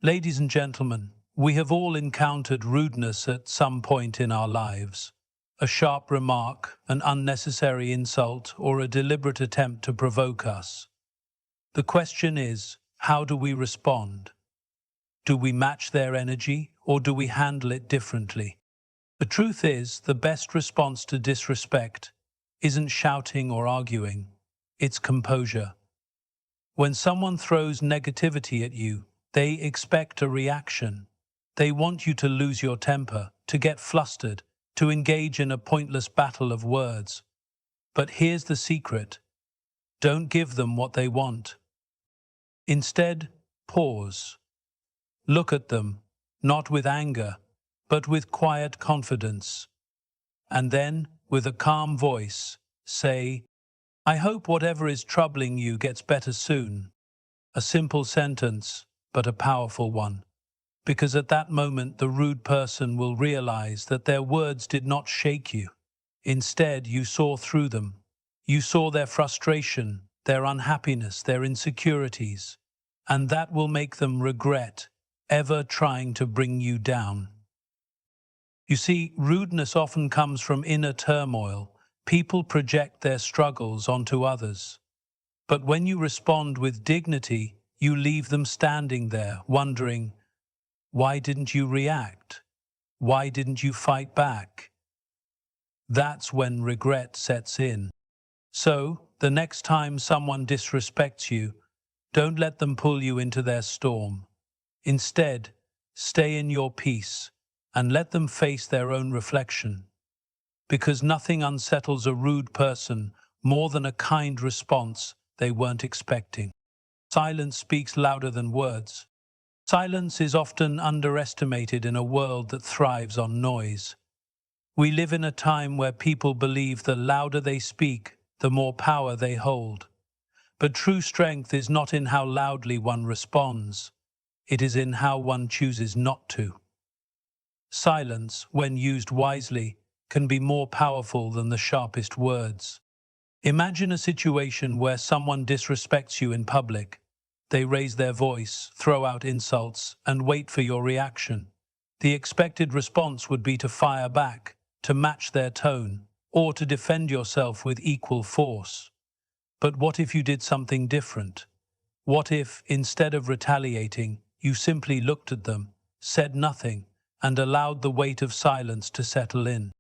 Ladies and gentlemen, we have all encountered rudeness at some point in our lives. A sharp remark, an unnecessary insult, or a deliberate attempt to provoke us. The question is, how do we respond? Do we match their energy, or do we handle it differently? The truth is, the best response to disrespect isn't shouting or arguing, it's composure. When someone throws negativity at you, they expect a reaction. They want you to lose your temper, to get flustered, to engage in a pointless battle of words. But here's the secret. Don't give them what they want. Instead, pause. Look at them, not with anger, but with quiet confidence. And then, with a calm voice, say, "I hope whatever is troubling you gets better soon." A simple sentence, but a powerful one. Because at that moment the rude person will realize that their words did not shake you. Instead, you saw through them. You saw their frustration, their unhappiness, their insecurities, and that will make them regret ever trying to bring you down. You see, rudeness often comes from inner turmoil. People project their struggles onto others. But when you respond with dignity, you leave them standing there, wondering, why didn't you react? Why didn't you fight back? That's when regret sets in. So, the next time someone disrespects you, don't let them pull you into their storm. Instead, stay in your peace and let them face their own reflection. Because nothing unsettles a rude person more than a kind response they weren't expecting. Silence speaks louder than words. Silence is often underestimated in a world that thrives on noise. We live in a time where people believe the louder they speak, the more power they hold. But true strength is not in how loudly one responds. It is in how one chooses not to. Silence, when used wisely, can be more powerful than the sharpest words. Imagine a situation where someone disrespects you in public. They raise their voice, throw out insults, and wait for your reaction. The expected response would be to fire back, to match their tone, or to defend yourself with equal force. But what if you did something different? What if, instead of retaliating, you simply looked at them, said nothing, and allowed the weight of silence to settle in?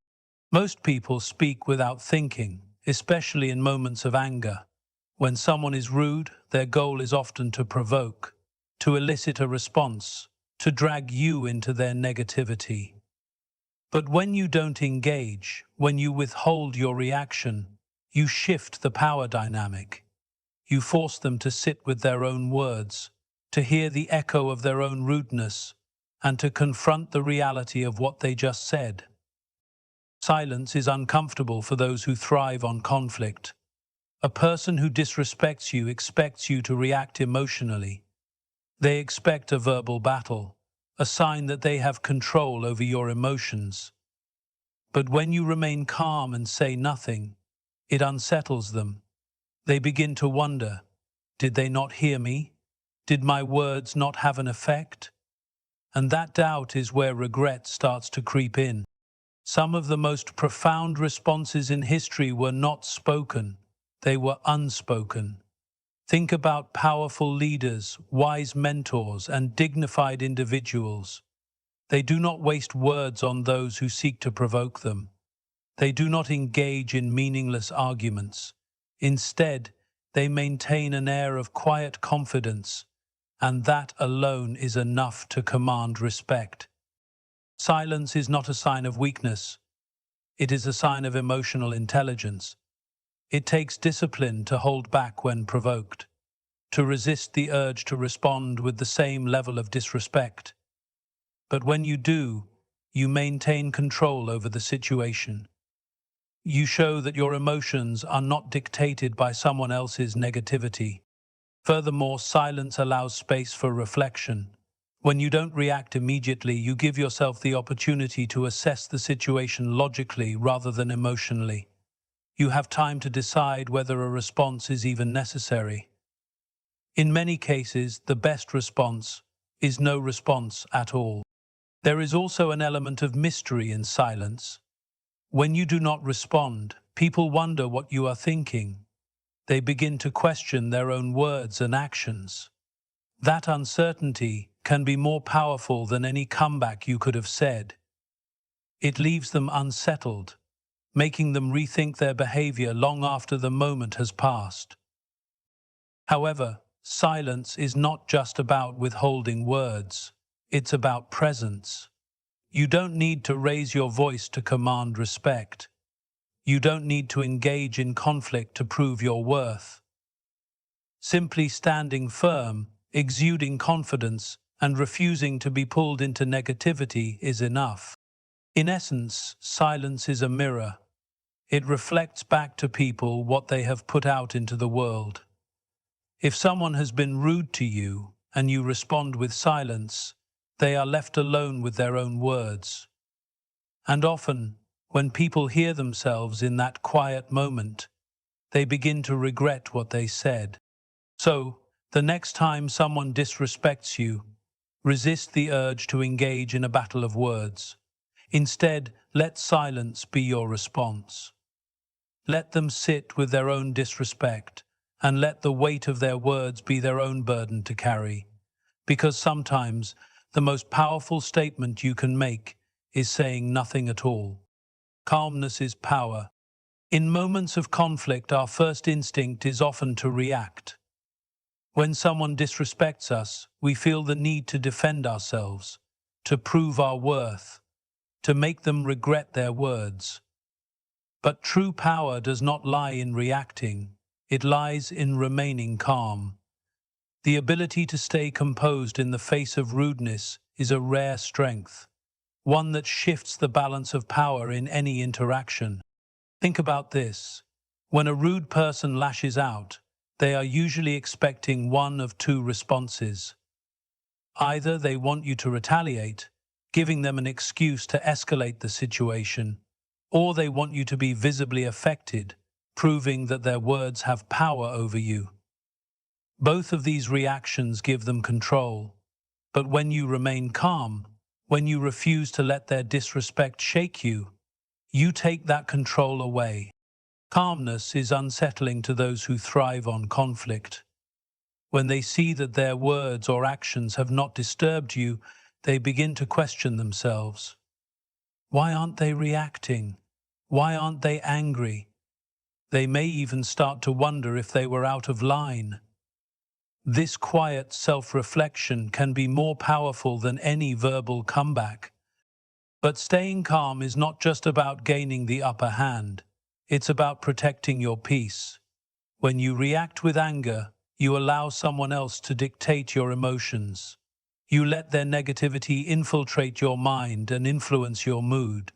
Most people speak without thinking, especially in moments of anger. When someone is rude, their goal is often to provoke, to elicit a response, to drag you into their negativity. But when you don't engage, when you withhold your reaction, you shift the power dynamic. You force them to sit with their own words, to hear the echo of their own rudeness, and to confront the reality of what they just said. Silence is uncomfortable for those who thrive on conflict. A person who disrespects you expects you to react emotionally. They expect a verbal battle, a sign that they have control over your emotions. But when you remain calm and say nothing, it unsettles them. They begin to wonder, did they not hear me? Did my words not have an effect? And that doubt is where regret starts to creep in. Some of the most profound responses in history were not spoken, they were unspoken. Think about powerful leaders, wise mentors, and dignified individuals. They do not waste words on those who seek to provoke them. They do not engage in meaningless arguments. Instead, they maintain an air of quiet confidence, and that alone is enough to command respect. Silence is not a sign of weakness. It is a sign of emotional intelligence. It takes discipline to hold back when provoked, to resist the urge to respond with the same level of disrespect. But when you do, you maintain control over the situation. You show that your emotions are not dictated by someone else's negativity. Furthermore, silence allows space for reflection. When you don't react immediately, you give yourself the opportunity to assess the situation logically rather than emotionally. You have time to decide whether a response is even necessary. In many cases, the best response is no response at all. There is also an element of mystery in silence. When you do not respond, people wonder what you are thinking. They begin to question their own words and actions. That uncertainty can be more powerful than any comeback you could have said. It leaves them unsettled, making them rethink their behavior long after the moment has passed. However, silence is not just about withholding words. It's about presence. You don't need to raise your voice to command respect. You don't need to engage in conflict to prove your worth. Simply standing firm, exuding confidence, and refusing to be pulled into negativity is enough. In essence, silence is a mirror. It reflects back to people what they have put out into the world. If someone has been rude to you and you respond with silence, they are left alone with their own words. And often, when people hear themselves in that quiet moment, they begin to regret what they said. So, the next time someone disrespects you, resist the urge to engage in a battle of words. Instead, let silence be your response. Let them sit with their own disrespect, and let the weight of their words be their own burden to carry. Because sometimes, the most powerful statement you can make is saying nothing at all. Calmness is power. In moments of conflict, our first instinct is often to react. When someone disrespects us, we feel the need to defend ourselves, to prove our worth, to make them regret their words. But true power does not lie in reacting, it lies in remaining calm. The ability to stay composed in the face of rudeness is a rare strength, one that shifts the balance of power in any interaction. Think about this. When a rude person lashes out, they are usually expecting one of two responses. Either they want you to retaliate, giving them an excuse to escalate the situation, or they want you to be visibly affected, proving that their words have power over you. Both of these reactions give them control, but when you remain calm, when you refuse to let their disrespect shake you, you take that control away. Calmness is unsettling to those who thrive on conflict. When they see that their words or actions have not disturbed you, they begin to question themselves. Why aren't they reacting? Why aren't they angry? They may even start to wonder if they were out of line. This quiet self-reflection can be more powerful than any verbal comeback. But staying calm is not just about gaining the upper hand. It's about protecting your peace. When you react with anger, you allow someone else to dictate your emotions. You let their negativity infiltrate your mind and influence your mood.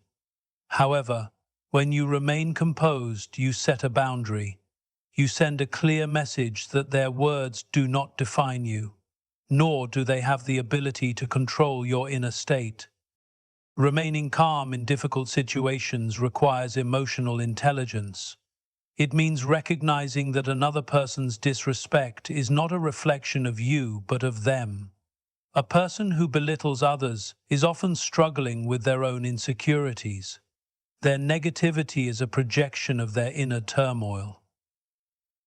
However, when you remain composed, you set a boundary. You send a clear message that their words do not define you, nor do they have the ability to control your inner state. Remaining calm in difficult situations requires emotional intelligence. It means recognizing that another person's disrespect is not a reflection of you, but of them. A person who belittles others is often struggling with their own insecurities. Their negativity is a projection of their inner turmoil.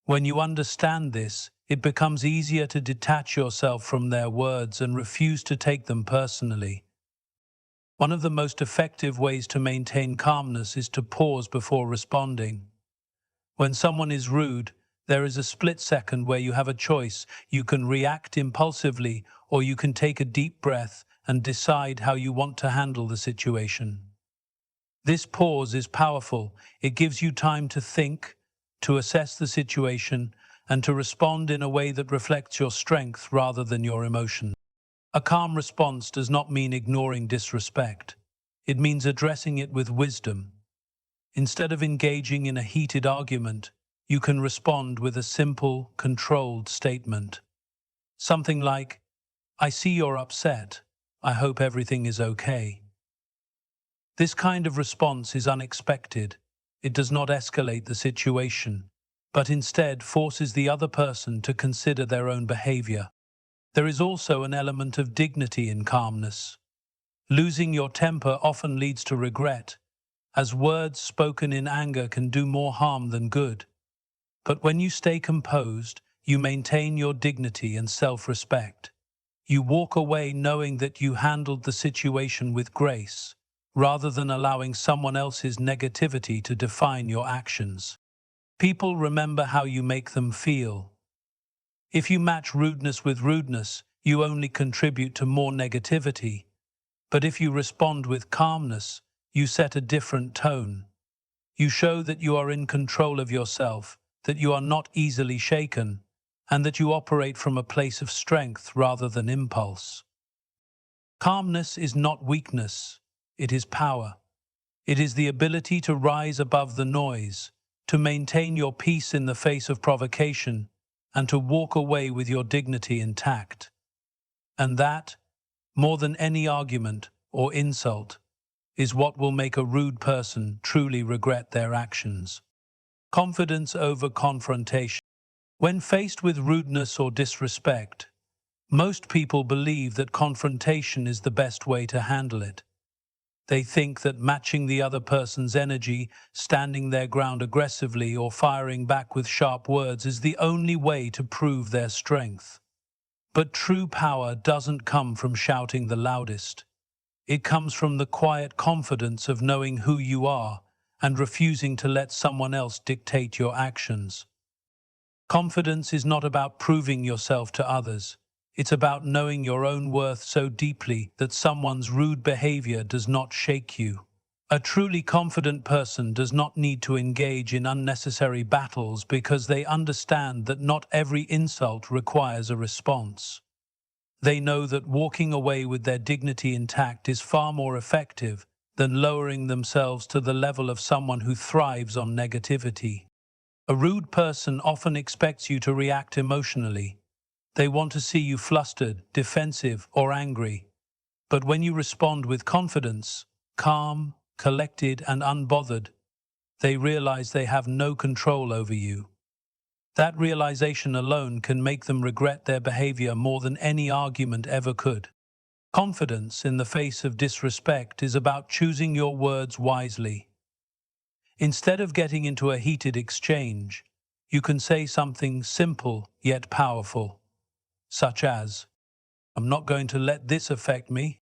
When you understand this, it becomes easier to detach yourself from their words and refuse to take them personally. One of the most effective ways to maintain calmness is to pause before responding. When someone is rude, there is a split second where you have a choice. You can react impulsively, or you can take a deep breath and decide how you want to handle the situation. This pause is powerful. It gives you time to think, to assess the situation, and to respond in a way that reflects your strength rather than your emotion. A calm response does not mean ignoring disrespect. It means addressing it with wisdom. Instead of engaging in a heated argument, you can respond with a simple, controlled statement. Something like, "I see you're upset. I hope everything is okay." This kind of response is unexpected. It does not escalate the situation, but instead forces the other person to consider their own behavior. There is also an element of dignity in calmness. Losing your temper often leads to regret, as words spoken in anger can do more harm than good. But when you stay composed, you maintain your dignity and self-respect. You walk away knowing that you handled the situation with grace, rather than allowing someone else's negativity to define your actions. People remember how you make them feel. If you match rudeness with rudeness, you only contribute to more negativity. But if you respond with calmness, you set a different tone. You show that you are in control of yourself, that you are not easily shaken, and that you operate from a place of strength rather than impulse. Calmness is not weakness, it is power. It is the ability to rise above the noise, to maintain your peace in the face of provocation, and to walk away with your dignity intact. And that, more than any argument or insult, is what will make a rude person truly regret their actions. Confidence over confrontation. When faced with rudeness or disrespect, most people believe that confrontation is the best way to handle it. They think that matching the other person's energy, standing their ground aggressively, or firing back with sharp words is the only way to prove their strength. But true power doesn't come from shouting the loudest. It comes from the quiet confidence of knowing who you are and refusing to let someone else dictate your actions. Confidence is not about proving yourself to others. It's about knowing your own worth so deeply that someone's rude behavior does not shake you. A truly confident person does not need to engage in unnecessary battles because they understand that not every insult requires a response. They know that walking away with their dignity intact is far more effective than lowering themselves to the level of someone who thrives on negativity. A rude person often expects you to react emotionally. They want to see you flustered, defensive, or angry. But when you respond with confidence, calm, collected, and unbothered, they realize they have no control over you. That realization alone can make them regret their behavior more than any argument ever could. Confidence in the face of disrespect is about choosing your words wisely. Instead of getting into a heated exchange, you can say something simple yet powerful, such as, "I'm not going to let this affect me.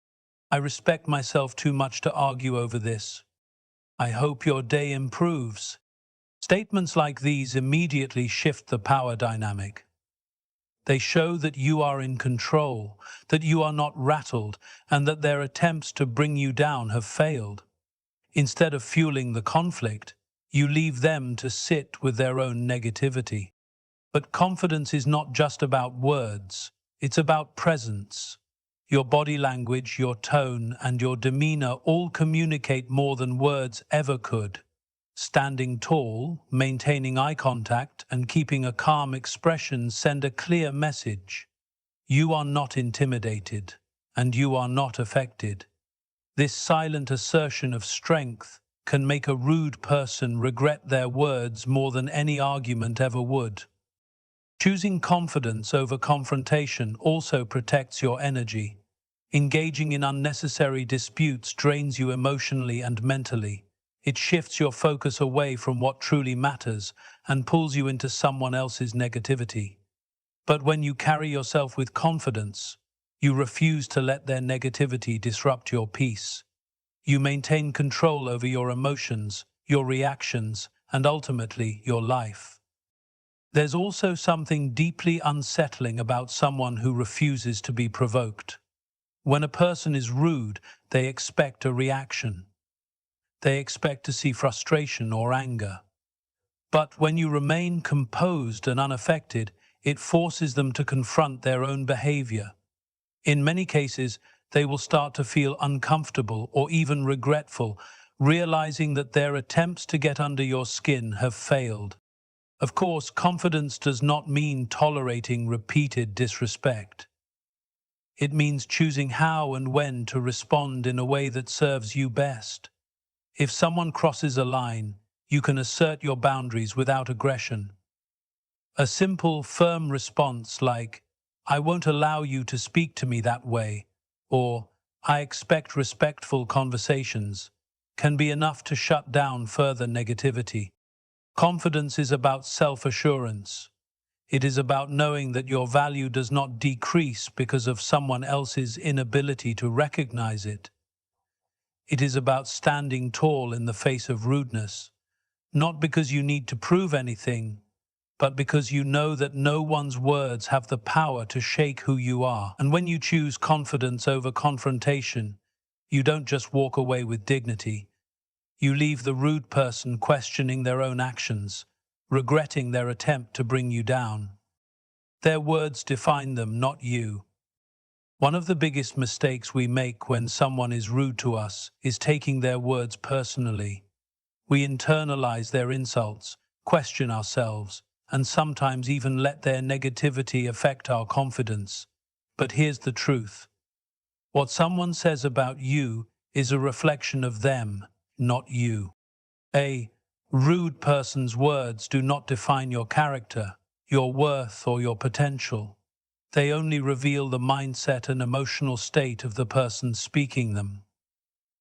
I respect myself too much to argue over this. I hope your day improves." Statements like these immediately shift the power dynamic. They show that you are in control, that you are not rattled, and that their attempts to bring you down have failed. Instead of fueling the conflict, you leave them to sit with their own negativity. But confidence is not just about words, it's about presence. Your body language, your tone, and your demeanor all communicate more than words ever could. Standing tall, maintaining eye contact, and keeping a calm expression send a clear message. You are not intimidated, and you are not affected. This silent assertion of strength can make a rude person regret their words more than any argument ever would. Choosing confidence over confrontation also protects your energy. Engaging in unnecessary disputes drains you emotionally and mentally. It shifts your focus away from what truly matters and pulls you into someone else's negativity. But when you carry yourself with confidence, you refuse to let their negativity disrupt your peace. You maintain control over your emotions, your reactions, and ultimately your life. There's also something deeply unsettling about someone who refuses to be provoked. When a person is rude, they expect a reaction. They expect to see frustration or anger. But when you remain composed and unaffected, it forces them to confront their own behavior. In many cases, they will start to feel uncomfortable or even regretful, realizing that their attempts to get under your skin have failed. Of course, confidence does not mean tolerating repeated disrespect. It means choosing how and when to respond in a way that serves you best. If someone crosses a line, you can assert your boundaries without aggression. A simple, firm response like, "I won't allow you to speak to me that way," or "I expect respectful conversations," can be enough to shut down further negativity. Confidence is about self-assurance. It is about knowing that your value does not decrease because of someone else's inability to recognize it. It is about standing tall in the face of rudeness, not because you need to prove anything, but because you know that no one's words have the power to shake who you are. And when you choose confidence over confrontation, you don't just walk away with dignity. You leave the rude person questioning their own actions, regretting their attempt to bring you down. Their words define them, not you. One of the biggest mistakes we make when someone is rude to us is taking their words personally. We internalize their insults, question ourselves, and sometimes even let their negativity affect our confidence. But here's the truth. What someone says about you is a reflection of them, not you. A rude person's words do not define your character, your worth, or your potential. They only reveal the mindset and emotional state of the person speaking them.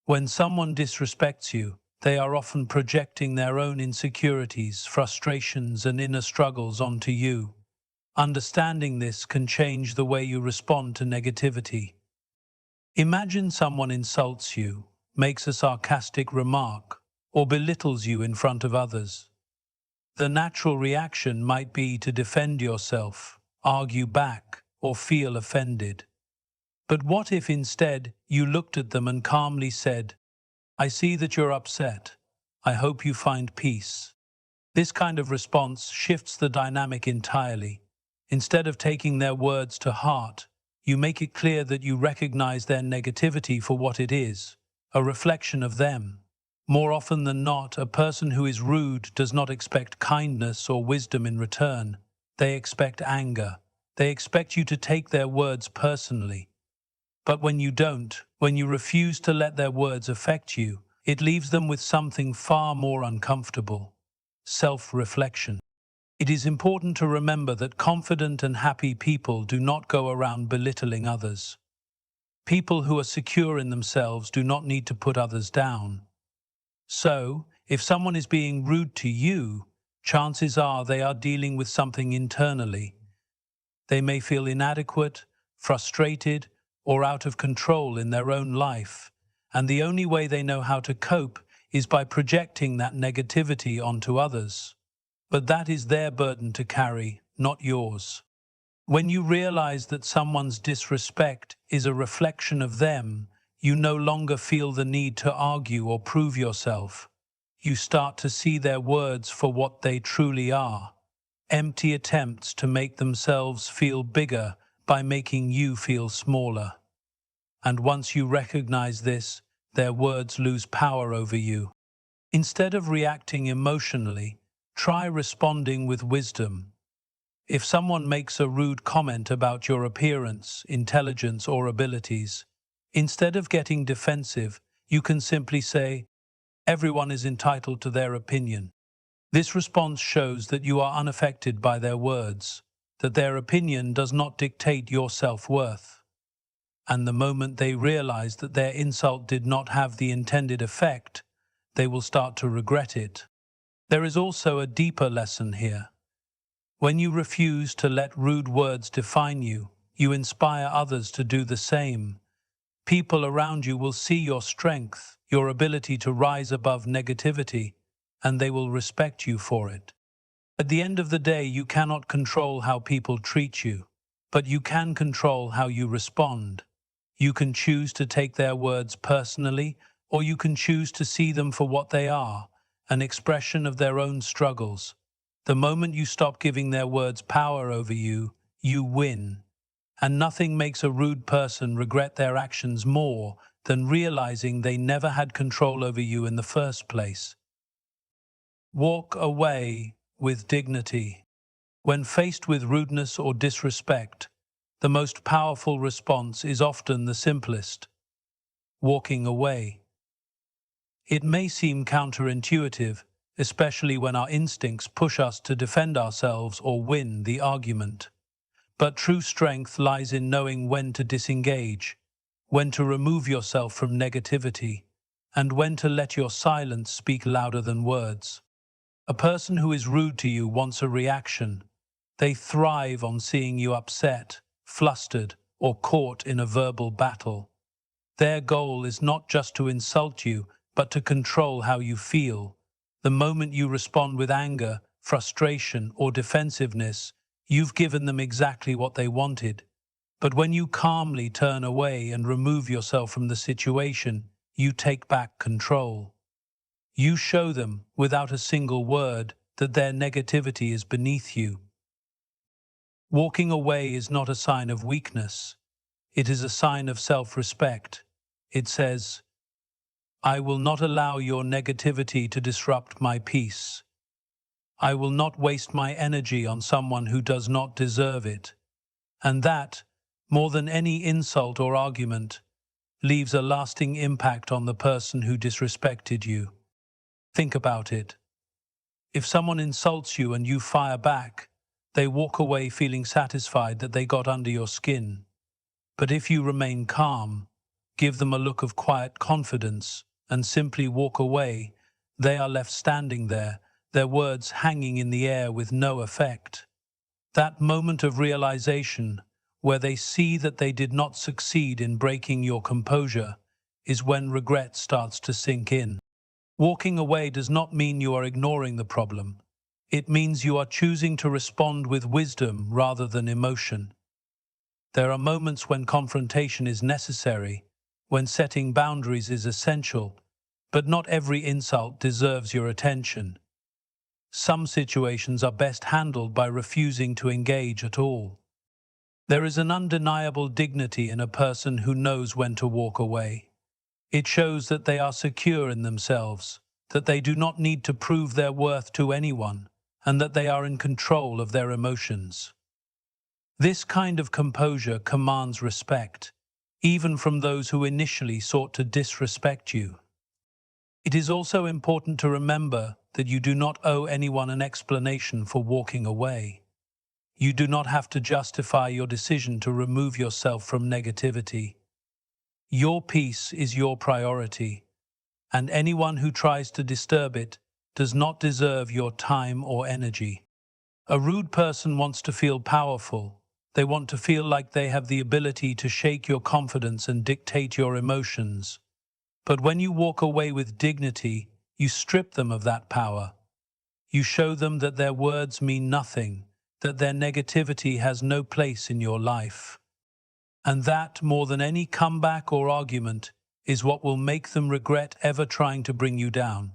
When someone disrespects you, they are often projecting their own insecurities, frustrations, and inner struggles onto you. Understanding this can change the way you respond to negativity. Imagine someone insults you, makes a sarcastic remark, or belittles you in front of others. The natural reaction might be to defend yourself, argue back, or feel offended. But what if instead you looked at them and calmly said, "I see that you're upset. I hope you find peace." This kind of response shifts the dynamic entirely. Instead of taking their words to heart, you make it clear that you recognize their negativity for what it is, a reflection of them. More often than not, a person who is rude does not expect kindness or wisdom in return. They expect anger. They expect you to take their words personally. But when you don't, when you refuse to let their words affect you, it leaves them with something far more uncomfortable: self-reflection. It is important to remember that confident and happy people do not go around belittling others. People who are secure in themselves do not need to put others down. So, if someone is being rude to you, chances are they are dealing with something internally. They may feel inadequate, frustrated, or out of control in their own life, and the only way they know how to cope is by projecting that negativity onto others. But that is their burden to carry, not yours. When you realize that someone's disrespect is a reflection of them, you no longer feel the need to argue or prove yourself. You start to see their words for what they truly are: empty attempts to make themselves feel bigger by making you feel smaller. And once you recognize this, their words lose power over you. Instead of reacting emotionally, try responding with wisdom. If someone makes a rude comment about your appearance, intelligence, or abilities, instead of getting defensive, you can simply say, "Everyone is entitled to their opinion." This response shows that you are unaffected by their words, that their opinion does not dictate your self-worth. And the moment they realize that their insult did not have the intended effect, they will start to regret it. There is also a deeper lesson here. When you refuse to let rude words define you, you inspire others to do the same. People around you will see your strength, your ability to rise above negativity, and they will respect you for it. At the end of the day, you cannot control how people treat you, but you can control how you respond. You can choose to take their words personally, or you can choose to see them for what they are, an expression of their own struggles. The moment you stop giving their words power over you, you win. And nothing makes a rude person regret their actions more than realizing they never had control over you in the first place. Walk away with dignity. When faced with rudeness or disrespect, the most powerful response is often the simplest: walking away. It may seem counterintuitive, especially when our instincts push us to defend ourselves or win the argument. But true strength lies in knowing when to disengage, when to remove yourself from negativity, and when to let your silence speak louder than words. A person who is rude to you wants a reaction. They thrive on seeing you upset, flustered, or caught in a verbal battle. Their goal is not just to insult you, but to control how you feel. The moment you respond with anger, frustration, or defensiveness, you've given them exactly what they wanted. But when you calmly turn away and remove yourself from the situation, you take back control. You show them, without a single word, that their negativity is beneath you. Walking away is not a sign of weakness. It is a sign of self-respect. It says, "I will not allow your negativity to disrupt my peace. I will not waste my energy on someone who does not deserve it." And that, more than any insult or argument, leaves a lasting impact on the person who disrespected you. Think about it. If someone insults you and you fire back, they walk away feeling satisfied that they got under your skin. But if you remain calm, give them a look of quiet confidence, and simply walk away, they are left standing there, their words hanging in the air with no effect. That moment of realization, where they see that they did not succeed in breaking your composure, is when regret starts to sink in. Walking away does not mean you are ignoring the problem. It means you are choosing to respond with wisdom rather than emotion. There are moments when confrontation is necessary, when setting boundaries is essential, but not every insult deserves your attention. Some situations are best handled by refusing to engage at all. There is an undeniable dignity in a person who knows when to walk away. It shows that they are secure in themselves, that they do not need to prove their worth to anyone, and that they are in control of their emotions. This kind of composure commands respect, even from those who initially sought to disrespect you. It is also important to remember that you do not owe anyone an explanation for walking away. You do not have to justify your decision to remove yourself from negativity. Your peace is your priority, and anyone who tries to disturb it does not deserve your time or energy. A rude person wants to feel powerful. They want to feel like they have the ability to shake your confidence and dictate your emotions. But when you walk away with dignity, you strip them of that power. You show them that their words mean nothing, that their negativity has no place in your life. And that, more than any comeback or argument, is what will make them regret ever trying to bring you down.